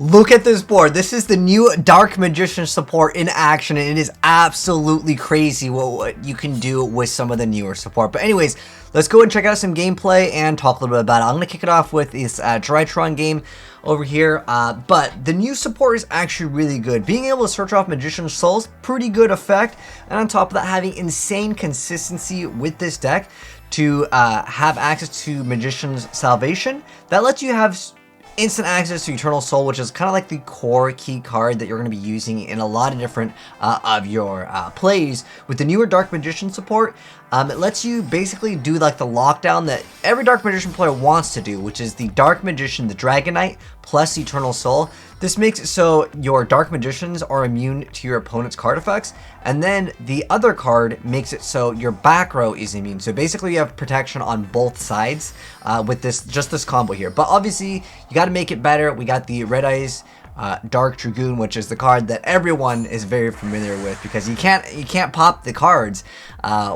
Look at this board. This is the new Dark Magician support in action, and it is absolutely crazy what you can do with some of the newer support. But anyways, let's go and check out some gameplay and talk a little bit about it. I'm going to kick it off with this Drytron game over here, but the new support is actually really good. Being able to search off Magician's Souls, pretty good effect, and on top of that, having insane consistency with this deck to have access to Magician's Salvation. That lets you have instant access to Eternal Soul, which is kind of like the core key card that you're going to be using in a lot of different of your plays. With the newer Dark Magician support, it lets you basically do like the lockdown that every Dark Magician player wants to do, which is the Dark Magician, the Dragon Knight, plus Eternal Soul. This makes it so your Dark Magicians are immune to your opponent's card effects, and then the other card makes it so your back row is immune. So basically you have protection on both sides with this combo here. But obviously you got to make it better. We got the Red Eyes Dark Dragoon, which is the card that everyone is very familiar with, because you can't pop the cards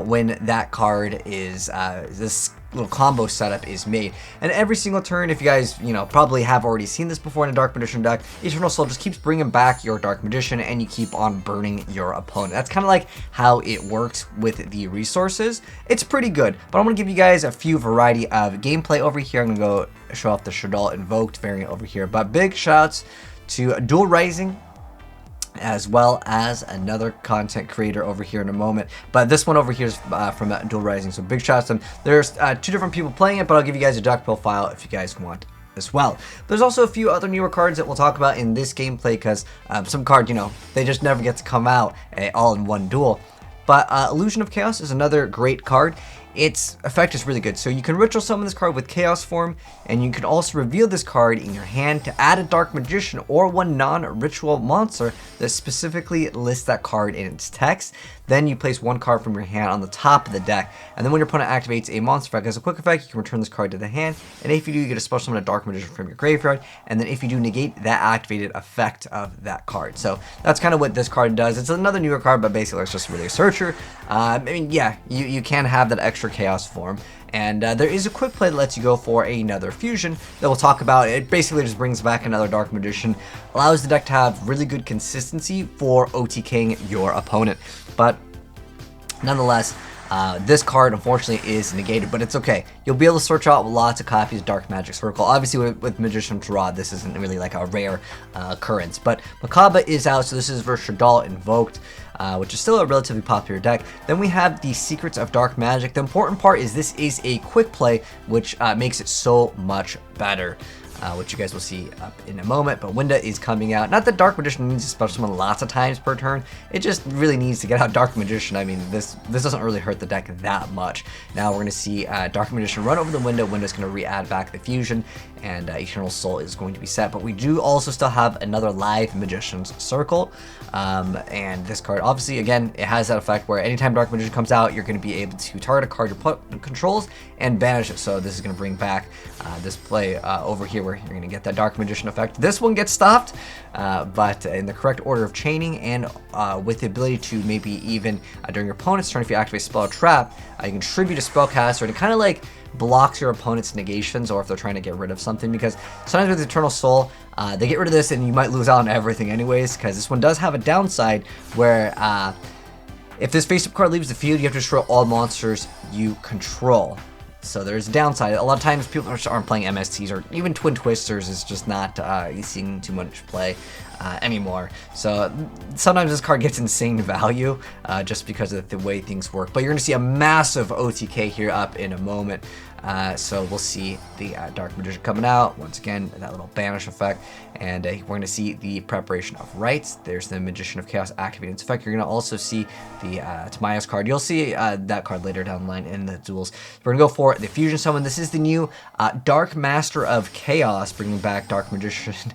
when that card is this little combo setup is made. And every single turn, if you guys probably have already seen this before in a Dark Magician deck, Eternal Soul just keeps bringing back your Dark Magician and you keep on burning your opponent. That's kind of like how it works with the resources. It's pretty good, but I'm going to give you guys a few variety of gameplay over here. I'm going to go show off the Shaddoll Invoked variant over here, but big shouts to Duel Rising, as well as another content creator over here in a moment. But this one over here is from Duel Rising, so big shout out to them. There's two different people playing it, but I'll give you guys a deck profile if you guys want as well. There's also a few other newer cards that we'll talk about in this gameplay, because some cards, they just never get to come out all in one duel. But Illusion of Chaos is another great card. Its effect is really good. So you can ritual summon this card with Chaos form, and you can also reveal this card in your hand to add a Dark Magician or one non-ritual monster that specifically lists that card in its text. Then you place one card from your hand on the top of the deck, and then when your opponent activates a monster effect as a quick effect, you can return this card to the hand, and if you do, you get a special summon a Dark Magician from your graveyard, and then if you do, negate that activated effect of that card. So that's kind of what this card does. It's another newer card, but basically it's just really a searcher. I mean, yeah, you can have that extra Chaos form, and there is a quick play that lets you go for another fusion that we'll talk about. It basically just brings back another Dark Magician, allows the deck to have really good consistency for OTKing your opponent. But nonetheless, this card unfortunately is negated, but it's okay. You'll be able to search out lots of copies of Dark Magic Circle. Obviously with Magician's Rod, this isn't really like a rare occurrence, but Makaba is out, so this is versus Shaddoll Invoked, which is still a relatively popular deck. Then we have the Secrets of Dark Magic. The important part is this is a quick play, which makes it so much better, which you guys will see up in a moment. But Winda is coming out. Not that Dark Magician needs to special summon lots of times per turn. It just really needs to get out Dark Magician. I mean, this doesn't really hurt the deck that much. Now we're going to see Dark Magician run over the Winda. Winda's going to re-add back the fusion, and Eternal Soul is going to be set. But we do also still have another live Magician's Circle. And this card, obviously, again, it has that effect where anytime Dark Magician comes out, you're going to be able to target a card your opponent controls and banish it. So this is going to bring back this play over here where you're going to get that Dark Magician effect. This one gets stopped, but in the correct order of chaining, and with the ability to maybe even during your opponent's turn, if you activate Spell or Trap, you can tribute a spellcaster, and it kind of like blocks your opponent's negations, or if they're trying to get rid of something, because sometimes with Eternal Soul, they get rid of this and you might lose out on everything anyways, because this one does have a downside where if this face-up card leaves the field, you have to destroy all monsters you control. So there's a downside. A lot of times people aren't playing MSTs, or even Twin Twisters is just not seeing too much play anymore. So sometimes this card gets insane value just because of the way things work. But you're going to see a massive OTK here up in a moment. So we'll see the Dark Magician coming out. Once again, that little banish effect. And we're going to see the Preparation of Rites. There's the Magician of Chaos activating its effect. You're going to also see the Tamaya's card. You'll see that card later down the line in the duels. We're going to go for the Fusion Summon. This is the new Dark Master of Chaos, bringing back Dark Magician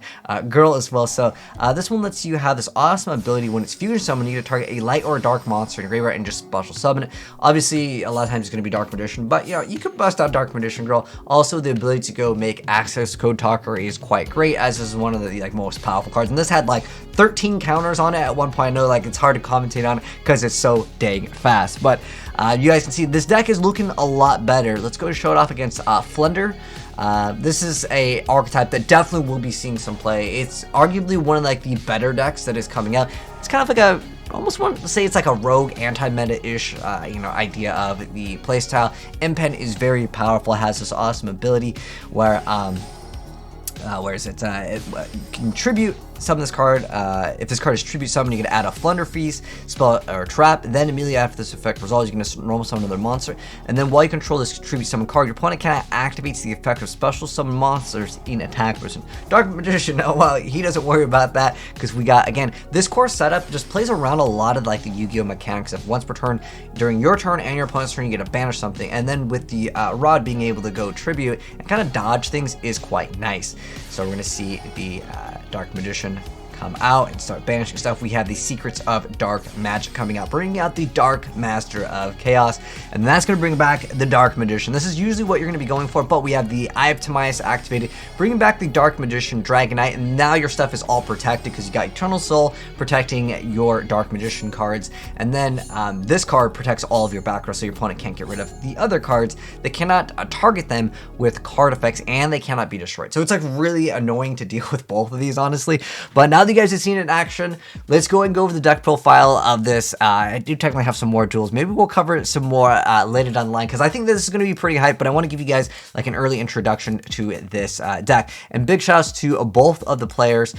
Girl as well. So this one lets you have this awesome ability. When it's Fusion Summon, you get to target a light or a dark monster in your graveyard and just special summon it. Obviously, a lot of times it's going to be Dark Magician, but you can bust out Dark Magician Girl. Also, the ability to go make Access Code Talker is quite great, as is one of the most powerful cards. And this had like 13 counters on it at one point. I know it's hard to commentate on it because it's so dang fast, but you guys can see this deck is looking a lot better. Let's go show it off against Flunder. This is a archetype that definitely will be seeing some play. It's arguably one of like the better decks that is coming out. It's kind of like a, almost want to say it's like a rogue anti-meta-ish, idea of the playstyle. Impen is very powerful, has this awesome ability where, it can tribute summon this card. If this card is tribute summon, you can add a Flunder Feast, spell or trap. Then immediately after this effect resolves, you can normal summon another monster. And then while you control this tribute summon card, your opponent kind of activates the effect of special summon monsters in attack position. Dark Magician, oh well, he doesn't worry about that because we got, again, this core setup just plays around a lot of like the Yu-Gi-Oh mechanics. If once per turn, during your turn and your opponent's turn, you get to banish something. And then with the Rod being able to go tribute and kind of dodge things is quite nice. So we're going to see the Dark Magician come out and start banishing stuff. We have the Secrets of Dark Magic coming out, bringing out the Dark Master of Chaos, and that's going to bring back the Dark Magician. This is usually what you're going to be going for, but we have the Eye of Timaeus activated, bringing back the Dark Magician, Dragonite, and now your stuff is all protected because you got Eternal Soul protecting your Dark Magician cards, and then this card protects all of your back row, so your opponent can't get rid of the other cards. They cannot target them with card effects, and they cannot be destroyed. So it's like really annoying to deal with both of these, honestly. But now that you guys have seen it in action, let's go and go over the deck profile of this. I do technically have some more duels. Maybe we'll cover some more later down the line because I think this is going to be pretty hype, but I want to give you guys like an early introduction to this deck. And big shouts to both of the players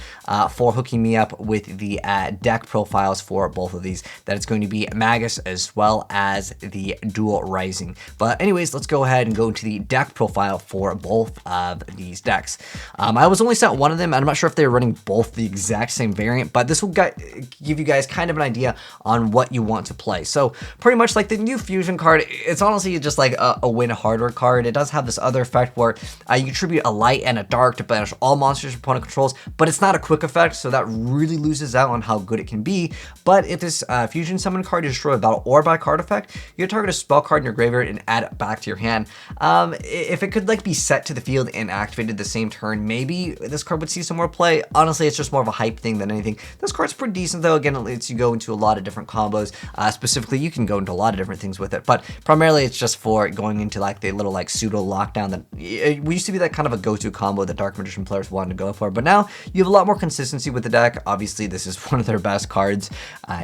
for hooking me up with the deck profiles for both of these. That it's going to be Magus as well as the Dual Rising. But anyways, let's go ahead and go into the deck profile for both of these decks. I was only sent one of them. I'm not sure if they're running both the exact same variant, but this will give you guys kind of an idea on what you want to play. So pretty much like the new fusion card, it's honestly just like a win hardware card. It does have this other effect where you contribute a light and a dark to banish all monsters your opponent controls, but it's not a quick effect, so that really loses out on how good it can be. But if this fusion summon card is destroyed by battle or by card effect, you can target a spell card in your graveyard and add it back to your hand. If it could like be set to the field and activated the same turn, maybe this card would see some more play. Honestly, it's just more of a hype thing than anything. This card's pretty decent though. Again, it lets you go into a lot of different combos. Specifically, you can go into a lot of different things with it, but primarily it's just for going into like the little like pseudo lockdown that we used to be that kind of a go-to combo that Dark Magician players wanted to go for, but now you have a lot more consistency with the deck. Obviously, this is one of their best cards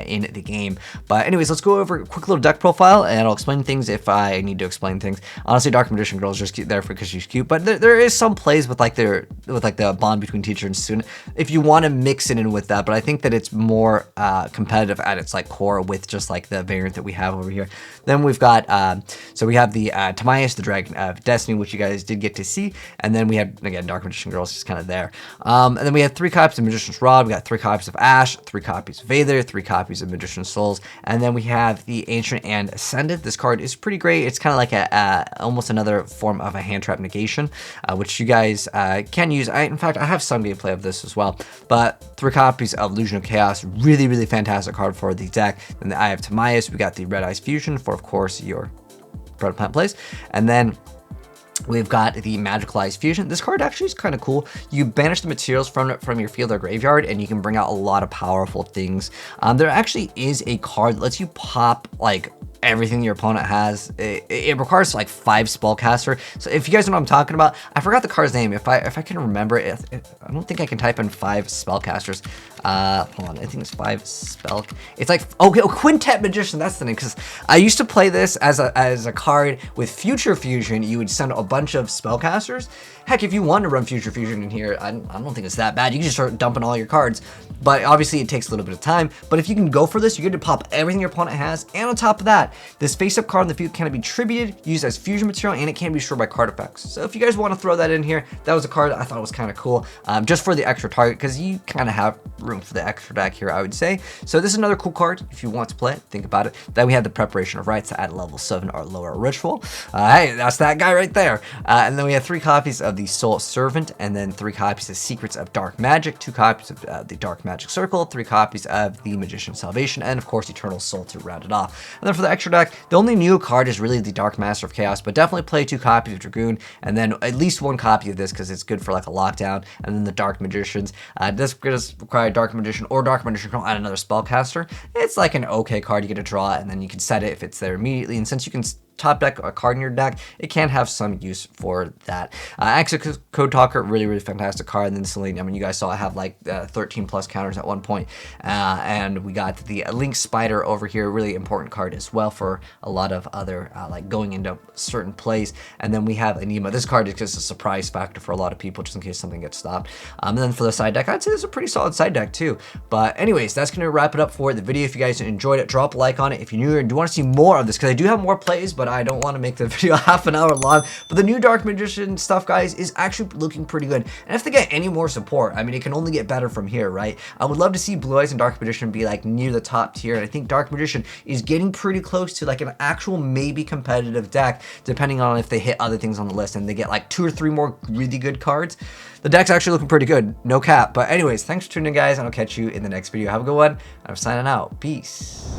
in the game. But anyways, let's go over a quick little deck profile and I'll explain things if I need to explain things. Honestly, Dark Magician Girl is just cute there because she's cute, but there is some plays with like the bond between teacher and student if you want to mix it in with that, but I think that it's more competitive at its like core with just like the variant that we have over here. Then we've got so we have the Timaeus, the Dragon of Destiny, which you guys did get to see, and then we have again Dark Magician Girl is just kind of there, and then we have 3 copies of Magician's Rod, we got 3 copies of Ash, 3 copies of Vader, 3 copies of Magician's Souls, and then we have the Ancient and Ascended. This card is pretty great. It's kind of like almost another form of a hand trap negation, which you guys can use. In fact, I have some gameplay of this as well, but 3 copies of Illusion of Chaos, really fantastic card for the deck. Then the Eye of Timaeus, we got the Red Eyes Fusion for, of course, your Bread Plant plays, and then we've got the Magical Eyes Fusion. This card actually is kind of cool. You banish the materials from your field or graveyard, and you can bring out a lot of powerful things. There actually is a card that lets you pop like everything your opponent has. It requires like 5 spellcaster. So if you guys know what I'm talking about, I forgot the card's name. If I can remember it, I don't think I can type in 5 spellcasters. Hold on, I think it's 5 spell. It's like okay, Quintet Magician. That's the name. Because I used to play this as a card with Future Fusion. You would send a bunch of spellcasters. Heck, if you want to run Future Fusion in here, I don't think it's that bad. You can just start dumping all your cards. But obviously, it takes a little bit of time. But if you can go for this, you get to pop everything your opponent has. And on top of that, this face-up card in the field can be tributed, used as fusion material, and it can be destroyed by card effects. So if you guys want to throw that in here, that was a card I thought was kind of cool, just for the extra target, because you kind of have room for the extra deck here, I would say. So this is another cool card if you want to play it. Think about it. Then we have the Preparation of Rites to add level 7 or lower ritual. Hey, that's that guy right there. And then we have 3 copies of the Soul Servant, and then 3 copies of Secrets of Dark Magic, 2 copies of the Dark Magic Circle, 3 copies of the Magician's Salvation, and of course Eternal Soul to round it off. And then for the extra deck, the only new card is really the Dark Master of Chaos, but definitely play 2 copies of Dragoon, and then at least 1 copy of this because it's good for like a lockdown. And then the Dark Magicians. This does require Dark Magician or Dark Magician Control and another spellcaster. It's like an okay card. You get to draw it, and then you can set it if it's there immediately. And since you can top deck, a card in your deck, it can have some use for that. Access Code Talker, really fantastic card. And then Selene, I mean, you guys saw I have like 13 plus counters at one point. And we got the Link Spider over here, really important card as well for a lot of other like going into certain plays. And then we have Anima. This card is just a surprise factor for a lot of people, just in case something gets stopped. And then for the side deck, I'd say this is a pretty solid side deck too. But anyways, that's gonna wrap it up for the video. If you guys enjoyed it, drop a like on it. If you're new and do want to see more of this, because I do have more plays, but I don't want to make the video half an hour long. But the new Dark Magician stuff, guys, is actually looking pretty good. And if they get any more support, I mean, it can only get better from here, right? I would love to see Blue Eyes and Dark Magician be like near the top tier. And I think Dark Magician is getting pretty close to like an actual maybe competitive deck, depending on if they hit other things on the list and they get like 2 or 3 more really good cards. The deck's actually looking pretty good, no cap. But anyways, thanks for tuning in, guys, and I'll catch you in the next video. Have a good one. I'm signing out. Peace.